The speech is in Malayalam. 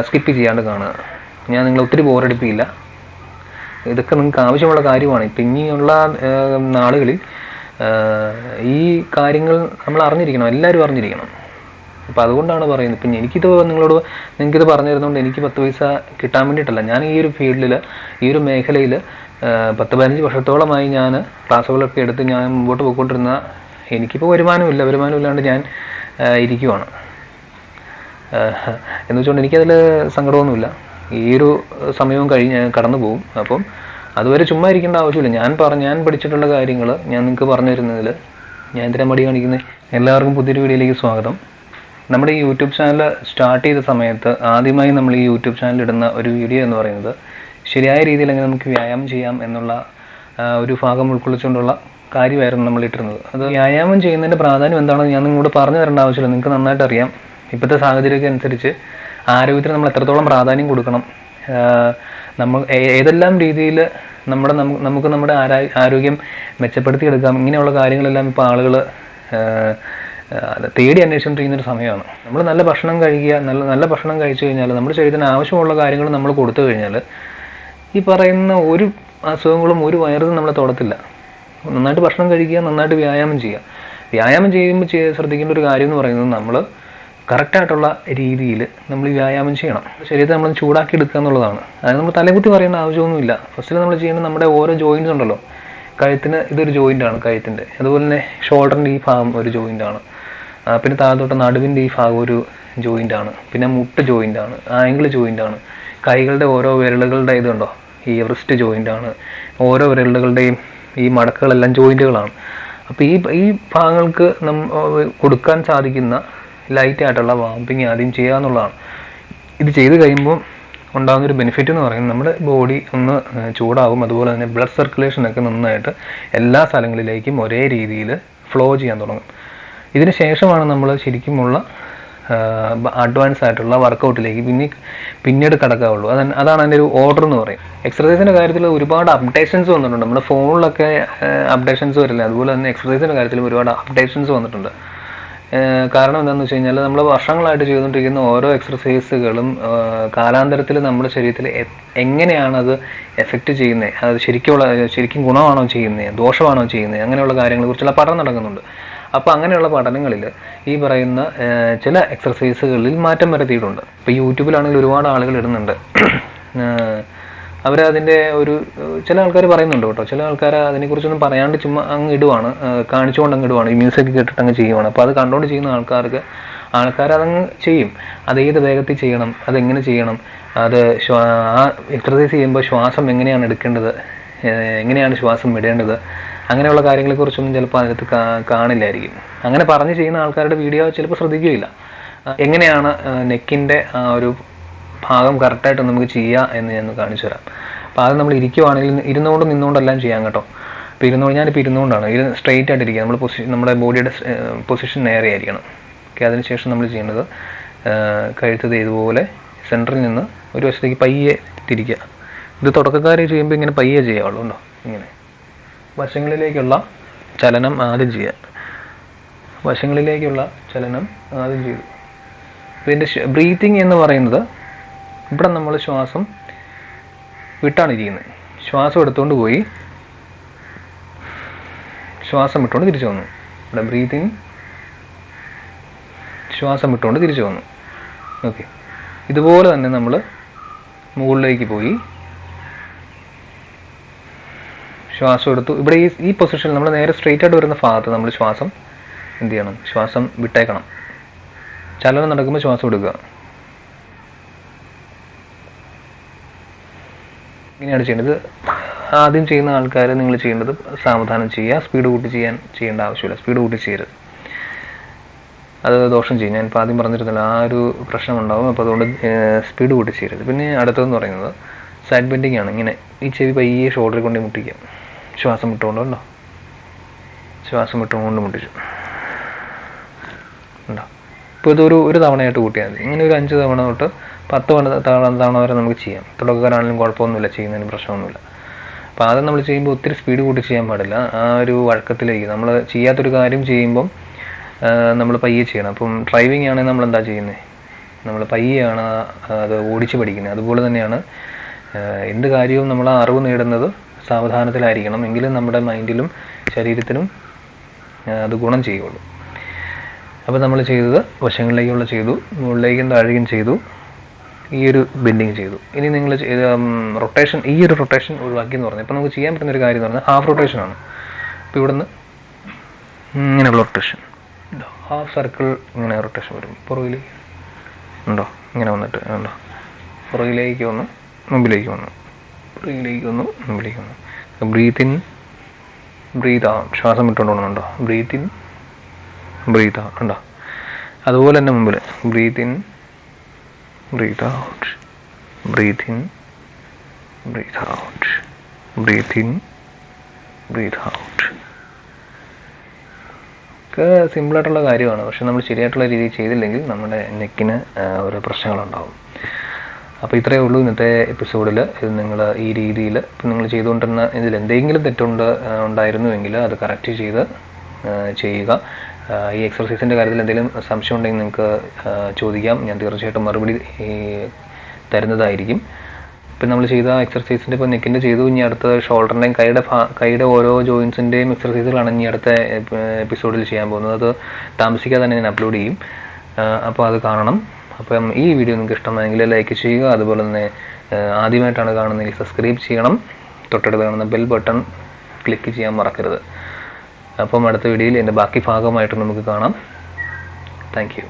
സ്കിപ്പ് ചെയ്യാണ്ട് കാണുക. ഞാൻ നിങ്ങളെ ഒത്തിരി ബോറടിപ്പിക്കില്ല. ഇതൊക്കെ നിങ്ങൾക്ക് ആവശ്യമുള്ള കാര്യമാണ്. ഇപ്പം ഇനിയുള്ള നാളുകളിൽ ഈ കാര്യങ്ങൾ നമ്മൾ അറിഞ്ഞിരിക്കണം, എല്ലാവരും അറിഞ്ഞിരിക്കണം. അപ്പോൾ അതുകൊണ്ടാണ് പറയുന്നത്. ഇപ്പം നിങ്ങൾക്കിത് പറഞ്ഞു തരുന്നതുകൊണ്ട് എനിക്ക് 10 പൈസ കിട്ടാൻ വേണ്ടിയിട്ടല്ല. ഞാൻ ഈ ഒരു ഫീൽഡിൽ, ഈ ഒരു മേഖലയിൽ 10-15 വർഷത്തോളമായി ഞാൻ ക്ലാസ്സുകളൊക്കെ എടുത്ത് ഞാൻ മുമ്പോട്ട് പോയിക്കൊണ്ടിരുന്ന, എനിക്കിപ്പോൾ വരുമാനമില്ലാണ്ട് ഞാൻ ഇരിക്കുവാണ്. എന്ന് വെച്ചുകൊണ്ട് എനിക്കതിൽ സങ്കടമൊന്നുമില്ല. ഈ ഒരു സമയവും കടന്നു പോകും. അപ്പം അതുവരെ ചുമ്മാ ഇരിക്കേണ്ട ആവശ്യമില്ല. ഞാൻ പഠിച്ചിട്ടുള്ള കാര്യങ്ങൾ ഞാൻ നിങ്ങൾക്ക് പറഞ്ഞു തരുന്നതിൽ ഞാൻ എന്തിനാ മടി കാണിക്കുന്നത്? എല്ലാവർക്കും പുതിയൊരു വീഡിയോയിലേക്ക് സ്വാഗതം. നമ്മുടെ ഈ യൂട്യൂബ് ചാനൽ സ്റ്റാർട്ട് ചെയ്ത സമയത്ത് ആദ്യമായി നമ്മൾ ഈ യൂട്യൂബ് ചാനൽ ഇടുന്ന ഒരു വീഡിയോ എന്ന് പറയുന്നത് ശരിയായ രീതിയിൽ എങ്ങനെ നമുക്ക് വ്യായാമം ചെയ്യാം എന്നുള്ള ഒരു ഭാഗം ഉൾക്കൊള്ളിച്ചുകൊണ്ടുള്ള കാര്യമായിരുന്നു നമ്മൾ ഇട്ടിരുന്നത്. അത് വ്യായാമം ചെയ്യുന്നതിൻ്റെ പ്രാധാന്യം എന്താണെന്ന് ഞാൻ നിങ്ങളോട് പറഞ്ഞു തരേണ്ട ആവശ്യമില്ല, നിങ്ങൾക്ക് നന്നായിട്ട് അറിയാം. ഇപ്പോഴത്തെ സാഹചര്യമൊക്കെ അനുസരിച്ച് ആരോഗ്യത്തിന് നമ്മൾ എത്രത്തോളം പ്രാധാന്യം കൊടുക്കണം, നമ്മൾ ഏതെല്ലാം രീതിയിൽ നമുക്ക് നമ്മുടെ ആരോഗ്യം മെച്ചപ്പെടുത്തിയെടുക്കാം, ഇങ്ങനെയുള്ള കാര്യങ്ങളെല്ലാം ഇപ്പോൾ ആളുകൾ തേടി അന്വേഷിച്ചുകൊണ്ടിരിക്കുന്നൊരു സമയമാണ്. നമ്മൾ നല്ല ഭക്ഷണം കഴിക്കുക, നല്ല ഭക്ഷണം കഴിച്ചു കഴിഞ്ഞാൽ നമ്മുടെ ശരീരത്തിന് ആവശ്യമുള്ള കാര്യങ്ങൾ നമ്മൾ കൊടുത്തു കഴിഞ്ഞാൽ ഈ പറയുന്ന ഒരു അസുഖങ്ങളും ഒരു വൈറസും നമ്മളെ തൊടത്തില്ല. നന്നായിട്ട് ഭക്ഷണം കഴിക്കുക, നന്നായിട്ട് വ്യായാമം ചെയ്യുക. വ്യായാമം ചെയ്യുമ്പോൾ ശ്രദ്ധിക്കേണ്ട ഒരു കാര്യം എന്ന് പറയുന്നത് നമ്മൾ കറക്റ്റായിട്ടുള്ള രീതിയിൽ നമ്മൾ വ്യായാമം ചെയ്യണം. ശരീരത്തെ നമ്മൾ ചൂടാക്കി എടുക്കുക എന്നുള്ളതാണ്. അതിന് നമ്മൾ തലകുത്തി പറയേണ്ട ആവശ്യമൊന്നുമില്ല. ഫസ്റ്റിൽ നമ്മൾ ചെയ്യേണ്ടത് നമ്മുടെ ഓരോ ജോയിൻറ്റ്സ് ഉണ്ടല്ലോ, കഴുത്തിന് ഇതൊരു ജോയിൻ്റാണ്, കഴുത്തിൻ്റെ. അതുപോലെ തന്നെ ഷോൾഡറിൻ്റെ ഈ ഭാഗം ഒരു ജോയിൻ്റാണ്. പിന്നെ താഴത്തോട്ട് നടുവിൻ്റെ ഈ ഭാഗം ഒരു ജോയിൻ്റാണ്. പിന്നെ മുട്ട് ജോയിൻ്റാണ്, ആംഗിൾ ജോയിൻ്റാണ്. കൈകളുടെ ഓരോ വിരലുകളുടെ ഇതുണ്ടോ, ഈ റിസ്റ്റ് ജോയിൻ്റാണ്. ഓരോ വിരലുകളുടെയും ഈ മടക്കുകളെല്ലാം ജോയിൻറ്റുകളാണ്. അപ്പോൾ ഈ ഭാഗങ്ങൾക്ക് കൊടുക്കാൻ സാധിക്കുന്ന ലൈറ്റ് ആയിട്ടുള്ള വാമ്പിങ് ആദ്യം ചെയ്യുക എന്നുള്ളതാണ്. ഇത് ചെയ്ത് കഴിയുമ്പോൾ ഉണ്ടാകുന്നൊരു ബെനിഫിറ്റ് എന്ന് പറയുന്നത് നമ്മുടെ ബോഡി ഒന്ന് ചൂടാകും. അതുപോലെ തന്നെ ബ്ലഡ് സർക്കുലേഷനൊക്കെ നന്നായിട്ട് എല്ലാ സ്ഥലങ്ങളിലേക്കും ഒരേ രീതിയിൽ ഫ്ലോ ചെയ്യാൻ തുടങ്ങും. ഇതിന് ശേഷമാണ് നമ്മൾ ശരിക്കുമുള്ള അഡ്വാൻസ് ആയിട്ടുള്ള വർക്കൗട്ടിലേക്ക് പിന്നീട് കടക്കാവുള്ളൂ. അതാണ് അതിൻ്റെ ഒരു ഓർഡർ എന്ന് പറയും. എക്സർസൈസിൻ്റെ കാര്യത്തിൽ ഒരുപാട് അപ്ഡേഷൻസ് വന്നിട്ടുണ്ട്. നമ്മുടെ ഫോണിലൊക്കെ അപ്ഡേഷൻസ് വരില്ല, അതുപോലെ തന്നെ എക്സർസൈസിൻ്റെ കാര്യത്തിൽ ഒരുപാട് അപ്ഡേഷൻസ് വന്നിട്ടുണ്ട്. കാരണം എന്താണെന്ന് വെച്ച് കഴിഞ്ഞാൽ നമ്മൾ വർഷങ്ങളായിട്ട് ചെയ്തുകൊണ്ടിരിക്കുന്ന ഓരോ എക്സർസൈസുകളും കാലാന്തരത്തിൽ നമ്മുടെ ശരീരത്തിൽ എങ്ങനെയാണ് അത് എഫക്റ്റ് ചെയ്യുന്നത്, അത് ശരിക്കും ഗുണമാണോ ചെയ്യുന്നത്, ദോഷമാണോ ചെയ്യുന്നത്, അങ്ങനെയുള്ള കാര്യങ്ങളെക്കുറിച്ചുള്ള പഠനം നടക്കുന്നുണ്ട്. അപ്പോൾ അങ്ങനെയുള്ള പഠനങ്ങളിൽ ഈ പറയുന്ന ചില എക്സർസൈസുകളിൽ മാറ്റം വരുത്തിയിട്ടുണ്ട്. ഇപ്പോൾ യൂട്യൂബിലാണെങ്കിൽ ഒരുപാട് ആളുകൾ ഇടുന്നുണ്ട്. അവരതിൻ്റെ ചില ആൾക്കാർ പറയുന്നുണ്ട് കേട്ടോ, ചില ആൾക്കാർ അതിനെക്കുറിച്ചൊന്നും പറയാണ്ട് ചുമ്മാ അങ്ങ് ഇടുവാണ്, കാണിച്ചുകൊണ്ട് അങ്ങ് ഇടുവാണ്, ഈ മ്യൂസിക് കേട്ടിട്ട് അങ്ങ് ചെയ്യുവാണ്. അപ്പോൾ അത് കണ്ടുകൊണ്ട് ചെയ്യുന്ന ആൾക്കാരതങ്ങ് ചെയ്യും. അതേത് വേഗത്തിൽ ചെയ്യണം, അതെങ്ങനെ ചെയ്യണം, അത് ആ എക്സർസൈസ് ചെയ്യുമ്പോൾ ശ്വാസം എങ്ങനെയാണ് എടുക്കേണ്ടത്, എങ്ങനെയാണ് ശ്വാസം വിടേണ്ടത്, അങ്ങനെയുള്ള കാര്യങ്ങളെക്കുറിച്ചൊന്നും ചിലപ്പോൾ അതിനകത്ത് കാണില്ലായിരിക്കും. അങ്ങനെ പറഞ്ഞ് ചെയ്യുന്ന ആൾക്കാരുടെ വീഡിയോ ചിലപ്പോൾ ശ്രദ്ധിക്കുകയില്ല. എങ്ങനെയാണ് നെക്കിൻ്റെ ആ ഒരു ഭാഗം കറക്റ്റായിട്ട് നമുക്ക് ചെയ്യാം എന്ന് ഞാൻ കാണിച്ചു തരാം. അപ്പോൾ അത് നമ്മൾ ഇരിക്കുവാണെങ്കിൽ നിന്നുകൊണ്ടെല്ലാം ചെയ്യാം കേട്ടോ. ഇപ്പോൾ ഞാനിപ്പോൾ ഇരുന്നുകൊണ്ടാണ്, സ്ട്രെയിറ്റ് ആയിട്ട് ഇരിക്കുക. നമ്മുടെ ബോഡിയുടെ പൊസിഷൻ നേരെയായിരിക്കണം. ഓക്കെ, അതിനുശേഷം നമ്മൾ ചെയ്യേണ്ടത് കഴുത്തത് ഇതുപോലെ സെൻറ്ററിൽ നിന്ന് ഒരു വശത്തേക്ക് പയ്യെ തിരിക്കുക. ഇത് തുടക്കക്കാർ ചെയ്യുമ്പോൾ ഇങ്ങനെ പയ്യെ ചെയ്യാവുള്ളൂ ഉണ്ടോ, ഇങ്ങനെ വശങ്ങളിലേക്കുള്ള ചലനം ആദ്യം ചെയ്യുക. വശങ്ങളിലേക്കുള്ള ചലനം ആദ്യം ചെയ്തു. ഇതിൻ്റെ ബ്രീത്തിങ് എന്ന് പറയുന്നത് ഇവിടെ നമ്മൾ ശ്വാസം വിട്ടാണ് ഇരിക്കുന്നത്. ശ്വാസം എടുത്തുകൊണ്ട് പോയി ശ്വാസം വിട്ടുകൊണ്ട് തിരിച്ചു വന്നു. ഇവിടെ ബ്രീത്തിങ്, ശ്വാസം വിട്ടുകൊണ്ട് തിരിച്ചു വന്നു. ഓക്കെ, ഇതുപോലെ തന്നെ നമ്മൾ മുകളിലേക്ക് പോയി ശ്വാസം എടുത്തു. ഇവിടെ ഈ പൊസിഷനിൽ നമ്മൾ നേരെ സ്ട്രെയിറ്റ് ആയിട്ട് വരുന്ന ഭാഗത്ത് നമ്മൾ ശ്വാസം എന്ത് ചെയ്യണം, ശ്വാസം വിട്ടേക്കണം. ചലനം നടക്കുമ്പോൾ ശ്വാസം എടുക്കുക. ഇങ്ങനെയാണ് ചെയ്യേണ്ടത്. ആദ്യം ചെയ്യുന്ന ആൾക്കാർ നിങ്ങൾ ചെയ്യേണ്ടത് സാവധാനം ചെയ്യുക, സ്പീഡ് കൂട്ടി ചെയ്യേണ്ട ആവശ്യമില്ല. സ്പീഡ് കൂട്ടി ചെയ്യരുത്, അത് ദോഷം ചെയ്യും. ഞാൻ ഇപ്പോൾ ആദ്യം പറഞ്ഞിരുന്നില്ല, ആ ഒരു പ്രശ്നം ഉണ്ടാകും. അപ്പോൾ അതുകൊണ്ട് സ്പീഡ് കൂട്ടി ചെയ്യരുത്. പിന്നെ അടുത്തതെന്ന് പറയുന്നത് സൈഡ് ബെൻഡിങ് ആണ്. ഇങ്ങനെ ഈ ചെവി പയ്യെ ഷോൾഡറിൽ കൊണ്ട് മുട്ടിക്കുക. ശ്വാസം വിട്ടുകൊണ്ടോ, ശ്വാസം വിട്ടുകൊണ്ട് മുട്ടിച്ചു ഉണ്ടോ. ഇപ്പോൾ ഇതൊരു തവണയായിട്ട് കൂട്ടിയാൽ മതി. ഇങ്ങനെ ഒരു 5 തവണ തൊട്ട് 10 തവണ വരെ നമുക്ക് ചെയ്യാം. തുടക്കക്കാരാണെങ്കിലും കുഴപ്പമൊന്നുമില്ല, ചെയ്യുന്നതിന് പ്രശ്നമൊന്നുമില്ല. അപ്പോൾ ആദ്യം നമ്മൾ ചെയ്യുമ്പോൾ ഒത്തിരി സ്പീഡ് കൂട്ടി ചെയ്യാൻ പാടില്ല. ആ ഒരു വഴക്കത്തിലേക്ക് നമ്മൾ ചെയ്യാത്തൊരു കാര്യം ചെയ്യുമ്പം നമ്മൾ പയ്യെ ചെയ്യണം. അപ്പം ഡ്രൈവിംഗ് ആണെങ്കിൽ നമ്മൾ എന്താ ചെയ്യുന്നത്, നമ്മൾ പയ്യെയാണ് അത് ഓടിച്ച് പഠിക്കുന്നത്. അതുപോലെ തന്നെയാണ് എന്ത് കാര്യവും നമ്മൾ ആ അറിവ് നേടുന്നത് സാവധാനത്തിലായിരിക്കണം, എങ്കിലും നമ്മുടെ മൈൻഡിലും ശരീരത്തിനും അത് ഗുണം ചെയ്യുള്ളൂ. അപ്പോൾ നമ്മൾ ചെയ്തത് വശങ്ങളിലേക്കുള്ള ചെയ്തു, മുകളിലേക്കും താഴേക്കും ചെയ്തു, ഈ ഒരു ബെൻഡിങ് ചെയ്തു. ഇനി നിങ്ങൾ റൊട്ടേഷൻ, ഈ ഒരു റൊട്ടേഷൻ ഒഴിവാക്കി എന്ന് പറഞ്ഞാൽ ഇപ്പോൾ നമുക്ക് ചെയ്യാൻ പറ്റുന്ന ഒരു കാര്യം എന്ന് പറഞ്ഞാൽ ഹാഫ് റൊട്ടേഷനാണ്. അപ്പോൾ ഇവിടുന്ന് ഇങ്ങനെയുള്ള റൊട്ടേഷൻ, ഹാഫ് സർക്കിൾ ഇങ്ങനെ റൊട്ടേഷൻ വരും. പുറകിലേക്ക് ഉണ്ടോ, ഇങ്ങനെ വന്നിട്ട് ഉണ്ടോ, പുറകിലേക്ക് വന്നു, മുമ്പിലേക്ക് വന്നു, പുറകിലേക്ക് വന്നു, മുമ്പിലേക്ക് വന്നു. ബ്രീത്ത് ഇൻ, ബ്രീത്ത് ഔട്ട്, ശ്വാസം വിട്ടുകൊണ്ടുണ്ടോ, ബ്രീത്ത് ഇൻ, ബ്രീത്ത് ഔട്ട് ഉണ്ടോ. അതുപോലെ തന്നെ മുമ്പിൽ breathe in, breathe out, breathe in, breathe out, breathe in, breathe out. ഒക്കെ സിമ്പിളായിട്ടുള്ള കാര്യമാണ്. പക്ഷെ നമ്മൾ ശരിയായിട്ടുള്ള രീതിയിൽ ചെയ്തില്ലെങ്കിൽ നമ്മുടെ നെക്കിന് ഓരോ പ്രശ്നങ്ങളുണ്ടാകും. അപ്പോൾ ഇത്രയേ ഉള്ളൂ ഇന്നത്തെ എപ്പിസോഡിൽ. ഇത് നിങ്ങൾ ഈ രീതിയിൽ ഇപ്പം നിങ്ങൾ ചെയ്തുകൊണ്ടിരുന്ന ഇതിൽ എന്തെങ്കിലും ഉണ്ടായിരുന്നുവെങ്കിൽ അത് കറക്റ്റ് ചെയ്ത് ചെയ്യുക. ഈ എക്സർസൈസിൻ്റെ കാര്യത്തിൽ എന്തെങ്കിലും സംശയം ഉണ്ടെങ്കിൽ നിങ്ങൾക്ക് ചോദിക്കാം, ഞാൻ തീർച്ചയായിട്ടും മറുപടി തരുന്നതായിരിക്കും. ഇപ്പം നമ്മൾ ചെയ്ത എക്സർസൈസിൻ്റെ ഇപ്പോൾ നെക്കിൻ്റെ ചെയ്തു, ഇനി അടുത്ത ഷോൾഡറിൻ്റെയും കൈയുടെ ഓരോ ജോയിൻസിൻ്റെയും എക്സർസൈസുകളാണ് ഇനി അടുത്ത എപ്പിസോഡിൽ ചെയ്യാൻ പോകുന്നത്. അത് താമസിക്കാതെ തന്നെ ഞാൻ അപ്ലോഡ് ചെയ്യും, അപ്പോൾ അത് കാണണം. അപ്പം ഈ വീഡിയോ നിങ്ങൾക്ക് ഇഷ്ടമായെങ്കിൽ ലൈക്ക് ചെയ്യുക. അതുപോലെ തന്നെ ആദ്യമായിട്ടാണ് കാണുന്നതെങ്കിൽ സബ്സ്ക്രൈബ് ചെയ്യണം. തൊട്ടടുത്ത് കാണുന്ന ബെൽ ബട്ടൺ ക്ലിക്ക് ചെയ്യാൻ മറക്കരുത്. അപ്പം അടുത്ത വീഡിയോയിൽ എൻ്റെ ബാക്കി ഭാഗമായിട്ട് നമുക്ക് കാണാം. Thank you.